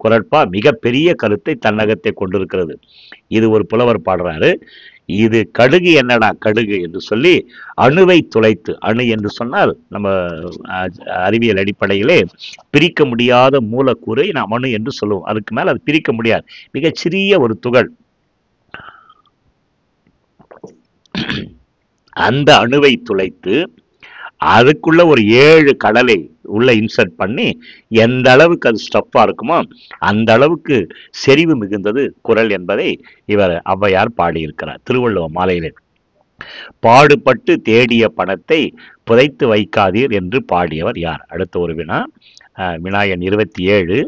குரட்பா மிகப்பெரிய கருத்தை தன்னகத்தை கொண்டிருக்கிறது. இது ஒரு புலவர் பாடுறாரு. இது கடுகு என்னடா கடுகு என்று சொல்லி அணுவை துளைத்து, அணு என்று சொன்னால் நம்ம அறிவியல் அடிப்படையிலே பிரிக்க முடியாத மூலக்கூறை நாம் அணு என்று சொல்லுவோம். அதுக்கு மேல அது பிரிக்க முடியாது, மிகச்சிறிய ஒரு துகள். அந்த அணுவை துளைத்து அதுக்குள்ள ஒரு 7 கடலை உள்ள இன்சர்ட் பண்ணி எந்த அளவுக்கு அது ஸ்டஃப்பா இருக்குமோ அந்த அளவுக்கு செறிவு மிகுந்தது குறள் என்பதை இவர் ஔவையார் பாடியிருக்கிறார் திருவள்ளுவ மாலையிலே. பாடுபட்டு தேடிய பணத்தை புதைத்து வைக்காதீர் என்று பாடியவர் யார்? அடுத்த ஒரு வினா எண் 27.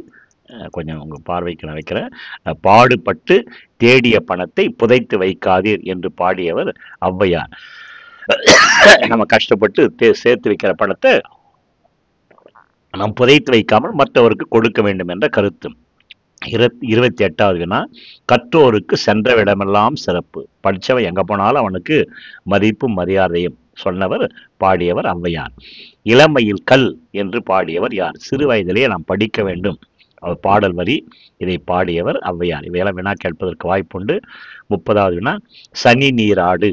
கொஞ்சம் உங்க பார்வைக்கு நான் வைக்கிறேன். பாடுபட்டு தேடிய பணத்தை புதைத்து வைக்காதீர் என்று பாடியவர் ஔவையார். நம்ம கஷ்டப்பட்டு சேர்த்து வைக்கிற பணத்தை நாம் புதைத்து வைக்காமல் மற்றவருக்கு கொடுக்க வேண்டும் என்ற கருத்து. 28வது வினா கற்றோருக்கு சென்ற இடமெல்லாம் சிறப்பு. படித்தவன் எங்க போனாலும் அவனுக்கு மதிப்பும் மரியாதையும் பாடியவர் ஔவையார். இளமையில் கல் என்று பாடியவர் யார்? சிறு வயதிலேயே நாம் படிக்க வேண்டும் பாடல் வரி. இதை பாடியவர் ஔவையார். இவையெல்லாம் வினா கேட்பதற்கு வாய்ப்புண்டு. 30வது வினா, சனி நீராடு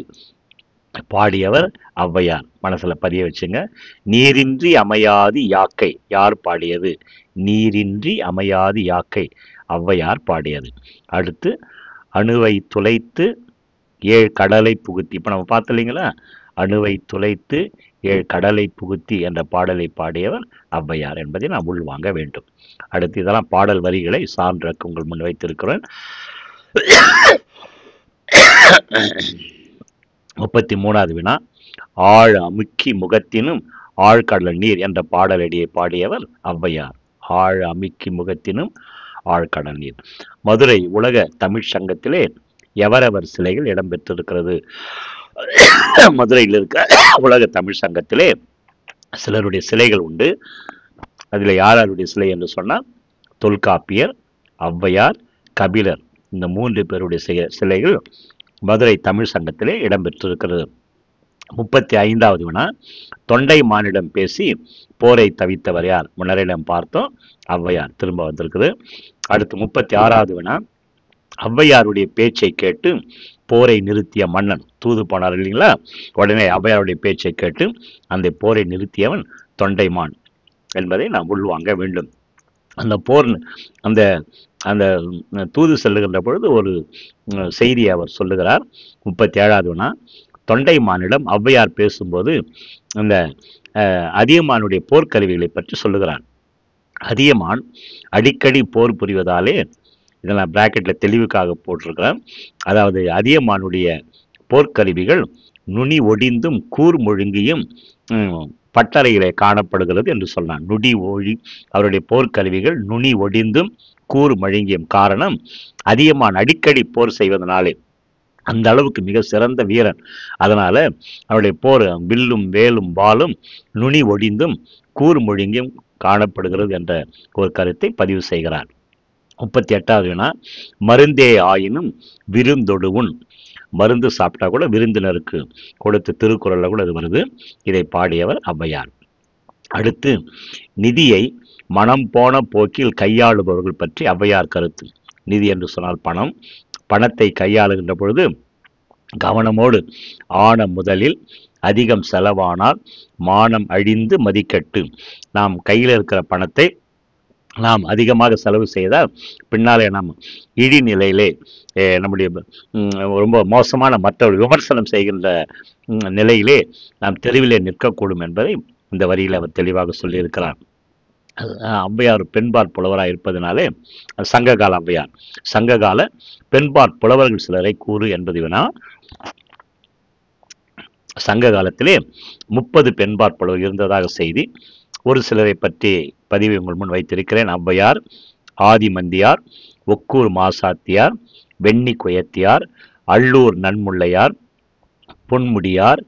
பாடியவர் ஔவையார். மனசுல பதிய வச்சுங்க. நீரின்றி அமையாது யாக்கை யார் பாடியது? நீரின்றி அமையாது யாக்கை ஔவையார் பாடியது. அடுத்து, அணுவை துளைத்து 7 கடலை புகுத்தி, இப்ப நம்ம பார்த்தோம் இல்லைங்களா, அணுவை துளைத்து 7 கடலை புகுத்தி என்ற பாடலை பாடியவர் ஔவையார் என்பதை நாம் உள்வாங்க வேண்டும். அடுத்து, இதெல்லாம் பாடல் வரிகளை சான்றுக்கு உங்கள் முன் வைத்திருக்கிறேன். 33வது வினா, ஆழ் அமுக்கி முகத்தினும் ஆழ்கடல் நீர் என்ற பாடலடியை பாடியவர் ஔவையார். ஆழ் அமுக்கி முகத்தினும் ஆழ்கடல் நீர். மதுரை உலக தமிழ் சங்கத்திலே எவரவர் சிலைகள் இடம்பெற்றிருக்கிறது? மதுரையில் இருக்க உலக தமிழ் சங்கத்திலே சிலருடைய சிலைகள் உண்டு. அதில் யாருடைய சிலை என்று சொன்னால், தொல்காப்பியர், ஔவையார், கபிலர், இந்த 3 பேருடைய சிலைகள் மதுரை தமிழ் சங்கத்திலே இடம்பெற்றிருக்கிறது. 35வது வினா, தொண்டை மானிடம் பேசி போரை தவித்தவர் யார்? முன்னரிடம் பார்த்தோம், ஔவையார். திரும்ப வந்திருக்குது. அடுத்து 36வது வினா, ஔவையாருடைய பேச்சை கேட்டு போரை நிறுத்திய மன்னன். தூது போனார் இல்லைங்களா, உடனே ஔவையாருடைய பேச்சை கேட்டு அந்த போரை நிறுத்தியவன் தொண்டைமான் என்பதை நாம் உள்வாங்க வேண்டும். அந்த போர், அந்த அந்த தூது செல்லுகின்ற பொழுது ஒரு செய்தியை அவர் சொல்லுகிறார். 37வது வினா, தொண்டைமானிடம் ஔவையார் பேசும்போது அந்த அதியமானுடைய போர்க்கருவிகளை பற்றி சொல்லுகிறார். அதியமான் அடிக்கடி போர் புரிவதாலே, இதெல்லாம் பிராக்கெட்ல தெளிவுக்காக போட்டிருக்கிறேன், அதாவது அதியமானுடைய போர்க்கருவிகள் நுனி ஒடிந்தும் கூர் முழுங்கியும் பட்டறையிலே காணப்படுகிறது என்று சொன்னான். அவருடைய போர்க்கருவிகள் நுனி ஒடிந்தும் கூர் மழுங்கியும். காரணம், அதியமான் அடிக்கடி போர் செய்வதனாலே, அந்த அளவுக்கு மிக சிறந்த வீரன். அதனால அவருடைய போர் வில்லும் வேலும் வாளும் நுனி ஒடிந்தும் கூர் மொழிங்கும் காணப்படுகிறது என்ற ஒரு கருத்தை பதிவு செய்கிறார். 38வது வினா, மருந்தே ஆயினும் விருந்தொடுவுன். மருந்து சாப்பிட்டா கூட விருந்தினருக்கு கொடுத்து திருக்குறள்ல கூட இது வருது. இதை பாடியவர் ஔவையார். அடுத்து, நிதியை மனம் போன போக்கில் கையாளுபவர்கள் பற்றி ஔவையார் கருத்து. நிதி என்று சொன்னால் பணம். பணத்தை கையாளுகின்ற பொழுது கவனமோடு, ஆன முதலில் அதிகம் செலவானால் மானம் அழிந்து மதிக்கட்டு. நாம் கையில் இருக்கிற பணத்தை நாம் அதிகமாக செலவு செய்தால் பின்னாலே நாம் இழிநிலையிலே, நம்முடைய ரொம்ப மோசமான மற்றவர்கள் விமர்சனம் செய்கின்ற நிலையிலே நாம் தெருவிலே நிற்கக்கூடும் என்பதை இந்த வரியில் அவர் தெளிவாக சொல்லியிருக்கிறார். ஔவையார் பெண்பாற் புலவராக இருப்பதனாலே சங்ககால ஔவையார். சங்ககால பெண்பாற் புலவர்கள் சிலரை கூறு என்பது வினா. சங்க காலத்திலே 30 பெண்பாற் புலவர் இருந்ததாக செய்தி. ஒரு சிலரை பற்றி பதிவை உங்கள் முன் வைத்திருக்கிறேன். ஔவையார், ஆதிமந்தியார், ஒக்கூர் மாசாத்தியார், வெண்ணி குயத்தியார், அள்ளூர் நன்முல்லையார், பொன்முடியார்,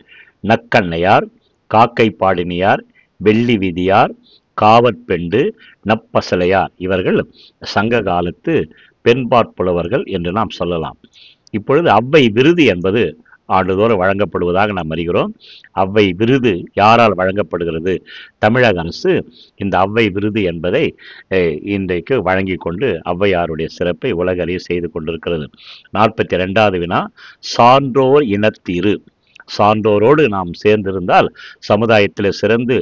நக்கண்ணையார், காக்கை பாடினியார், வெள்ளி விதியார், காவற்பெண்டு, நப்பசலையார். இவர்கள் சங்க காலத்து பெண்பாற் புலவர்கள் என்று நாம் சொல்லலாம். இப்பொழுது ஔவை விருது என்பது ஆண்டுதோறும் வழங்கப்படுவதாக நாம் அறிகிறோம். ஔவை விருது யாரால் வழங்கப்படுகிறது? தமிழக அரசு இந்த ஔவை விருது என்பதை இன்றைக்கு வழங்கி கொண்டு ஔவையாருடைய சிறப்பை உலகறிய செய்து கொண்டிருக்கிறது. 42வது வினா, சான்றோர் இனத்திரு. சான்றோரோடு நாம் சேர்ந்திருந்தால் சமுதாயத்தில் சிறந்து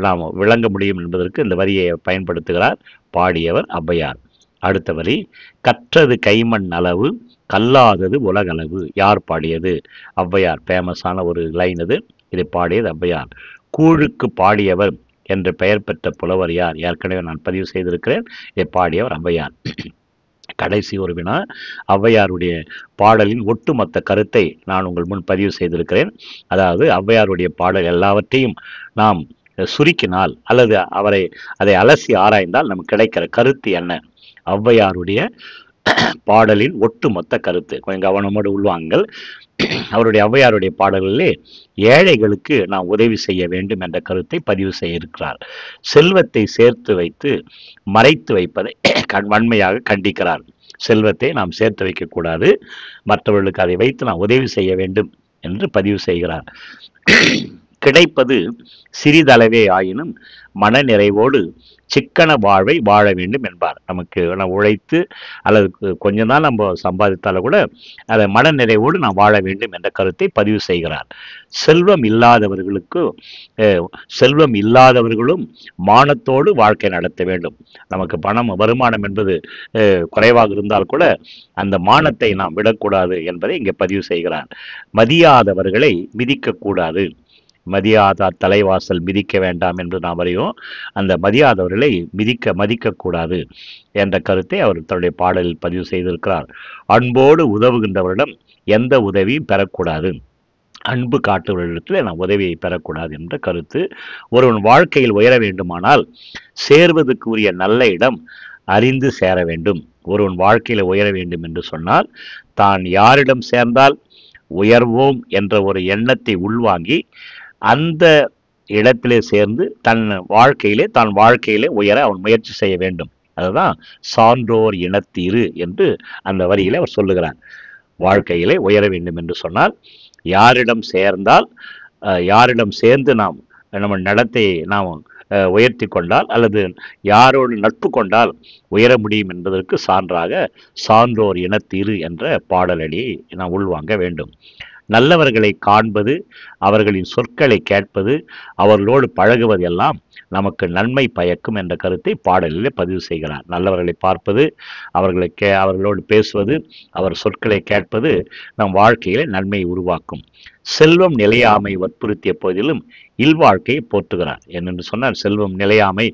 நாம் விளங்க முடியும் என்பதற்கு இந்த வரியை பயன்படுத்துகிறார். பாடியவர் ஔவையார். அடுத்த வரி, கற்றது கைமண் அளவு கல்லாதது உலகளவு. யார் பாடியது? ஔவையார். ஃபேமஸான ஒரு லைன் இது. இதை பாடியது ஔவையார். கூழுக்கு பாடியவர் என்று பெயர் பெற்ற புலவர் யார்? ஏற்கனவே நான் பதிவு செய்திருக்கிறேன். இதை பாடியவர் ஔவையார். கடைசி ஒரு வினா, ஔவையாருடைய பாடலின் ஒட்டுமொத்த கருத்தை நான் உங்கள் முன் பதிவு செய்திருக்கிறேன். அதாவது ஔவையாருடைய பாடல் எல்லாவற்றையும் நாம் சுருக்கினால் அல்லது அதை அலசி ஆராய்ந்தால் நமக்கு கிடைக்கிற கருத்து என்ன? ஔவையாருடைய பாடலின் ஒட்டுமொத்த கருத்து கொஞ்சம் கவனமோடு உள்வாங்கள். அவருடைய ஔவையாருடைய பாடல்களிலே ஏழைகளுக்கு நாம் உதவி செய்ய வேண்டும் என்ற கருத்தை பதிவு செய்ய இருக்கிறார். செல்வத்தை சேர்த்து வைத்து மறைத்து வைப்பதை வன்மையாக கண்டிக்கிறார். செல்வத்தை நாம் சேர்த்து வைக்கக்கூடாது, மற்றவர்களுக்கு அதை வைத்து நாம் உதவி செய்ய வேண்டும் என்று பதிவு செய்கிறார். கிடைப்பது சிறிதளவே ஆயினும் மன நிறைவோடு சிக்கன வாழ்வை வாழ வேண்டும் என்பார். நமக்கு நாம் உழைத்து அல்லது கொஞ்சம் தான் நம்ம சம்பாதித்தாலும் கூட அதை மனநிறைவோடு நாம் வாழ வேண்டும் என்ற கருத்தை பதிவு செய்கிறார். செல்வம் இல்லாதவர்களுக்கு செல்வம் இல்லாதவர்களும் மானத்தோடு வாழ்க்கை நடத்த வேண்டும். நமக்கு பணம் வருமானம் என்பது குறைவாக இருந்தால் கூட அந்த மானத்தை நாம் விடக்கூடாது என்பதை இங்கே பதிவு செய்கிறார். மதியாதவர்களை மிதிக்கக்கூடாது. மதியாதார் தலைவாசல் மிதிக்க வேண்டாம் என்று நாம் அறியோம். அந்த மதியாதவர்களை மதிக்கக்கூடாது என்ற கருத்தை அவர் தன்னுடைய பாடலில் பதிவு செய்திருக்கிறார். அன்போடு உதவுகின்றவரிடம் எந்த உதவியும் பெறக்கூடாது. அன்பு காட்டுவர்களிடத்தில் நாம் உதவியை பெறக்கூடாது என்ற கருத்து. ஒருவன் வாழ்க்கையில் உயர வேண்டுமானால் சேர்வதற்கு உரிய நல்ல இடம் அறிந்து சேர வேண்டும். ஒருவன் வாழ்க்கையில் உயர வேண்டும் என்று சொன்னால் தான் யாரிடம் சேர்ந்தால் உயர்வோம் என்ற ஒரு எண்ணத்தை உள்வாங்கி அந்த இடத்திலே சேர்ந்து தான் வாழ்க்கையிலே உயர அவன் முயற்சி செய்ய வேண்டும். அதுதான் சான்றோர் இனத்தீரு என்று அந்த வரியிலே அவர் சொல்லுகிறார். வாழ்க்கையிலே உயர வேண்டும் என்று சொன்னால் யாரிடம் சேர்ந்து நாம் நம்ம நடத்தையை நாம் உயர்த்தி கொண்டால் அல்லது யாரோடு நட்பு கொண்டால் உயர முடியும் என்பதற்கு சான்றாக சான்றோர் இனத்தீரு என்ற பாடலடியை நாம் உள்வாங்க வேண்டும். நல்லவர்களை காண்பது, அவர்களின் சொற்களை கேட்பது, அவர்களோடு பழகுவது எல்லாம் நமக்கு நன்மை பயக்கும் என்ற கருத்தை பாடலிலே பதிவு செய்கிறார். நல்லவர்களை பார்ப்பது, அவர்களோடு பேசுவது, அவர் சொற்களை கேட்பது நம் வாழ்க்கையிலே நன்மையை உருவாக்கும். செல்வம் நிலையாமை வற்புறுத்திய போதிலும் இல்வாழ்க்கையை போற்றுகிறார். என்னென்று சொன்னால் செல்வம் நிலையாமை,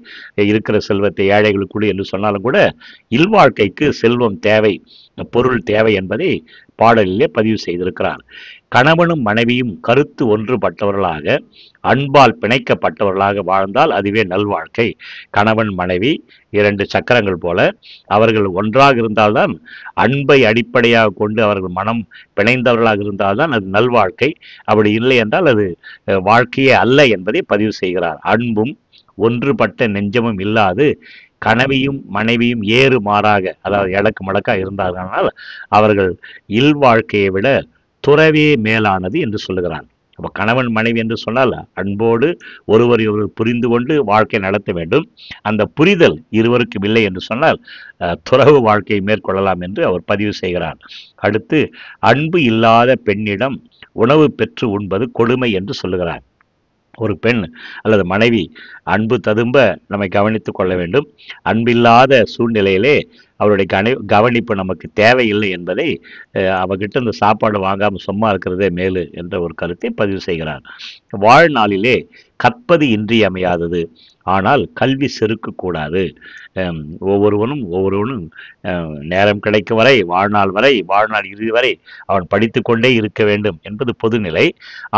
இருக்கிற செல்வத்தை ஏழைகளுக்குள் என்று சொன்னாலும் கூட இல்வாழ்க்கைக்கு செல்வம் தேவை, பொருள் தேவை என்பதை பாடலிலே பதிவு செய்திருக்கிறார். கணவனும் மனைவியும் கருத்து ஒன்றுபட்டவர்களாக அன்பால் பிணைக்கப்பட்டவர்களாக வாழ்ந்தால் அதுவே நல்வாழ்க்கை. கணவன் மனைவி 2 சக்கரங்கள் போல அவர்கள் ஒன்றாக இருந்தால்தான், அன்பை அடிப்படையாக கொண்டு அவர்கள் மனம் பிணைந்தவர்களாக இருந்தால்தான் அது நல்வாழ்க்கை. அப்படி இல்லை என்றால் அது வாழ்க்கையே அல்ல என்பதை பதிவு செய்கிறார். அன்பும் ஒன்றுபட்ட நெஞ்சமும் இல்லாது கணவியும் மனைவியும் ஏறு மாறாக, அதாவது எடக்கு மடக்காக இருந்தார்கள், அவர்கள் இல்வாழ்க்கையை விட துறவே மேலானது என்று சொல்லுகிறார். அப்போ கணவன் மனைவி என்று சொன்னால் அன்போடு ஒருவரை புரிந்து கொண்டு வாழ்க்கை நடத்த வேண்டும். அந்த புரிதல் இருவருக்கும் இல்லை என்று சொன்னால் துறவு வாழ்க்கையை மேற்கொள்ளலாம் என்று அவர் பதிவு செய்கிறார். அடுத்து, அன்பு இல்லாத பெண்ணிடம் உணவு பெற்று உண்பது கொடுமை என்று சொல்லுகிறார். ஒரு பெண் அல்லது மனைவி அன்பு ததும்ப நம்மை கவனித்துக் கொள்ள வேண்டும். அன்பில்லாத சூழ்நிலையிலே அவருடைய கவனிப்பு நமக்கு தேவையில்லை என்பதை அவகிட்ட இந்த சாப்பாடு வாங்காமல் சும்மா இருக்கிறதே மேலு என்ற ஒரு கருத்தை பதிவு செய்கிறார். வாழ்நாளிலே கற்பது இன்றியமையாதது, ஆனால் கல்வி செருக்கக்கூடாது. ஒவ்வொருவனும் நேரம் கிடைக்கும் வரை, வாழ்நாள் இறுதி வரை அவன் படித்து கொண்டே இருக்க வேண்டும் என்பது பொதுநிலை.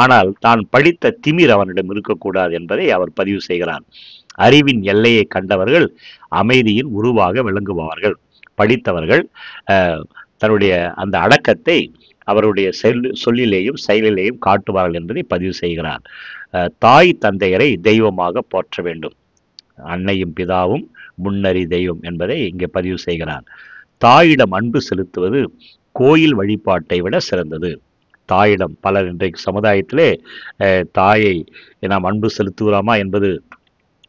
ஆனால் தான் படித்த திமிர் அவனிடம் இருக்கக்கூடாது என்பதை அவர் பதிவு செய்கிறார். அறிவின் எல்லையை கண்டவர்கள் அமைதியின் உருவாக விளங்குபவர்கள். படித்தவர்கள் தன்னுடைய அந்த அடக்கத்தை அவருடைய சொல்லிலேயும் செயலிலேயும் காட்டுவார்கள் என்பதை பதிவு செய்கிறார். தாய் தந்தையரை தெய்வமாக போற்ற வேண்டும். அன்னையும் பிதாவும் முன்னறி தெய்வம் என்பதை இங்கே பதிவு செய்கிறார். தாயிடம் அன்பு செலுத்துவது கோயில் வழிபாட்டை விட சிறந்தது. தாயிடம் பலர் இன்றைக்கு சமுதாயத்திலே தாயை நாம் அன்பு செலுத்துகிறோமா என்பது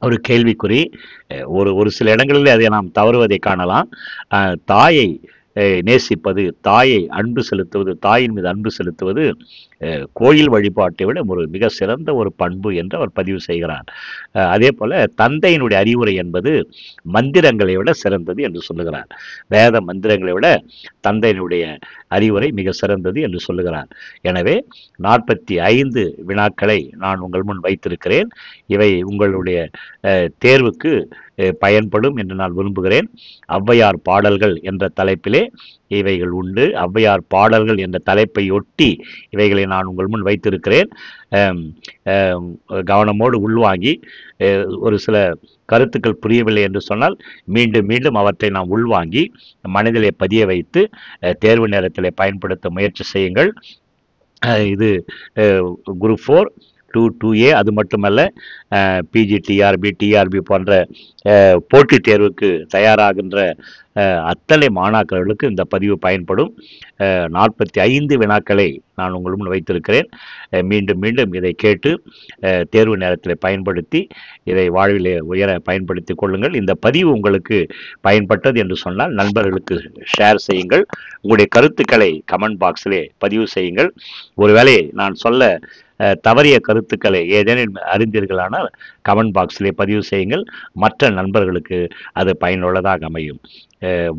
ஒரு கேள்விக்குறி. ஒரு சில இடங்களிலே அதை நாம் தவறுவதை காணலாம். தாயை நேசிப்பது, தாயை அன்பு செலுத்துவது, தாயின் மீது அன்பு செலுத்துவது கோயில் வழிபாட்டை விட ஒரு மிக சிறந்த ஒரு பண்பு என்று அவர் பதிவு செய்கிறார். அதே போல தந்தையினுடைய அறிவுரை என்பது மந்திரங்களை விட சிறந்தது என்று சொல்லுகிறார். வேத மந்திரங்களை விட தந்தையினுடைய அறிவுரை மிக சிறந்தது என்று சொல்லுகிறார். எனவே 45 வினாக்களை நான் உங்கள் முன் வைத்திருக்கிறேன். இவை உங்களுடைய தேர்வுக்கு பயன்படும் என்று நான் விரும்புகிறேன். ஔவையார் பாடல்கள் என்ற தலைப்பிலே இவைகள் உண்டு. ஔவையார் பாடல்கள் என்ற தலைப்பை ஒட்டி இவைகளை நான் உங்கள் முன் வைத்திருக்கிறேன். கவனமோடு உள்வாங்கி ஒரு சில கருத்துக்கள் புரியவில்லை என்று சொன்னால் மீண்டும் மீண்டும் அவற்றை நாம் உள்வாங்கி மனதிலே பதிய வைத்து தேர்வு நேரத்திலே பயன்படுத்த முயற்சி செய்யுங்கள். இது குரூப் 4 2A. அது மட்டுமல்ல, பிஜி, டிஆர்பி போன்ற போட்டித் தேர்வுக்கு தயாராகின்ற அத்தனை மாணாக்கர்களுக்கு இந்த பதிவு பயன்படும். 45 வினாக்களை நான் உங்கள் முன் வைத்திருக்கிறேன். மீண்டும் மீண்டும் இதை கேட்டு தேர்வு நேரத்தில் பயன்படுத்தி இதை வாழ்விலே உயர பயன்படுத்தி கொள்ளுங்கள். இந்த பதிவு உங்களுக்கு பயன்பட்டது என்று சொன்னால் நண்பர்களுக்கு ஷேர் செய்யுங்கள். உங்களுடைய கருத்துக்களை கமெண்ட் பாக்ஸிலே பதிவு செய்யுங்கள். ஒருவேளை நான் சொல்ல தவறிய கருத்துக்களை ஏதேனும் அறிந்தீர்களானால் கமெண்ட் பாக்ஸிலே பதிவு செய்யுங்கள். மற்ற நண்பர்களுக்கு அது பயனுள்ளதாக அமையும்.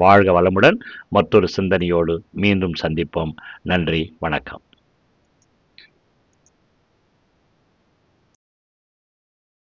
வாழ்க வளமுடன். மற்றொரு சிந்தனையோடு மீண்டும் சந்திப்போம். நன்றி, வணக்கம்.